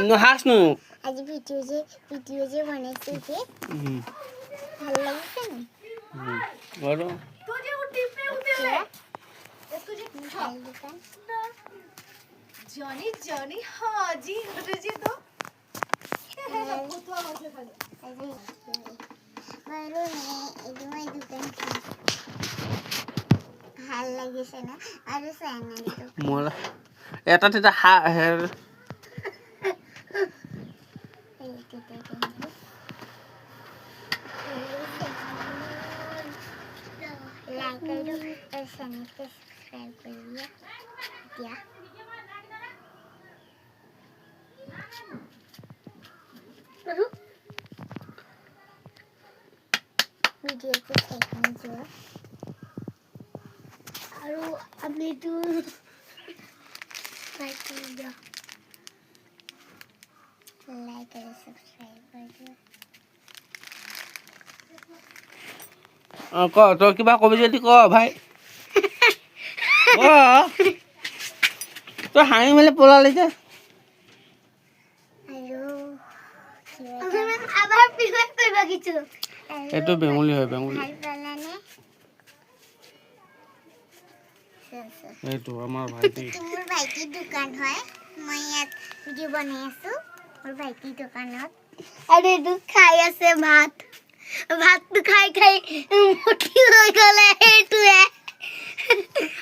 নহাস নো আজি ভিডিও যে বনাইছে যে ভাল লাগিছে নি বড় तुझे वो टिप में उठे हुए तुझे ভাল দোকান जॉनी जॉनी हाँ जी तुझे तो है ना कुत्ता मुझे खाली আজি বড় এই দোকান ভাল লাগিছে না আৰু চেনেলটো মোলা এটা তেটা হা হেৰ লাইক আৰু চেনেলটো সাবস্ক্ৰাইব কৰিবা দিয়া ভিডিওটো চাই যোৱা আৰু আপনিটো লাইক কৰি দিয়ক লাইক আৰু সাবস্ক্ৰাইব কৰি দিয়ক ক তই কিবা কবি যদি ক ভাই ক তই হাঁহি মেলি পলালি যে আৰু আবাৰ পিছত কৰিবা কিছু এইটো বেঙুলি হয় বেঙুলি ভাল পালানে এইটো আমাৰ ভাইটি মোৰ ভাইটিৰ দোকান হয় মই ইয়াত ভিডিও বনাই আছো মোৰ ভাইটিৰ দোকানত আৰু এইটো খাই আছে ভাতটো খাই খাই মুঠি হৈ গ'লে এইটোৱে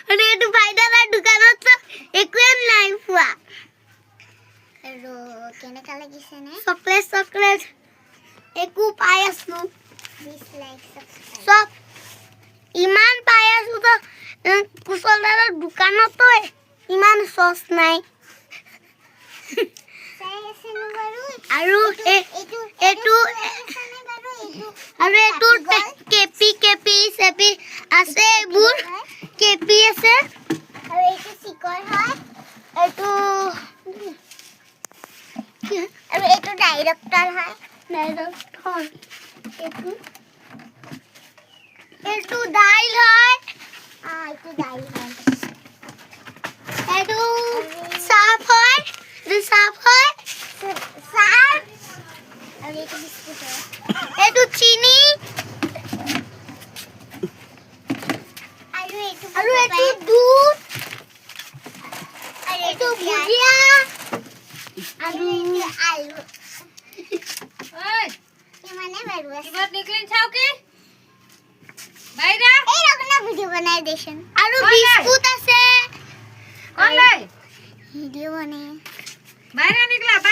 আৰু এইটো ভাইদাদাৰ দোকানত একোৱে নাই পোৱা আৰু কেনেকা লাগিছে নে চকলেট একো পাই আছো চব ইমান পাই আছো তো কুশলদাৰৰ দোকানতো ইমান সস নাই আৰু এইটো কেপি চেপি আছে এইবোৰ কেপি আছে আৰু এইটো চিকৰ হয় এইটো আৰু এইটো ডাইৰেক্টৰ হয় এইটো দাইল হয় এইটো দাইল হয় এইটো চাপ হয় আৰু এইটো বিস্কুট হয় এইটো চিনি আৰু এইটো দুধ আৰু এইটো ভুজিয়া আৰু এইটো আলু ओए ইমানে বাৰু আছে किबत निकलिन छाव के বাইৰা এই ৰকম ভিডিও বনাই দেচোন আৰু কোন নাই? বিস্কুট আছে कौन लाई ভিডিও বনাই বাইৰে निकला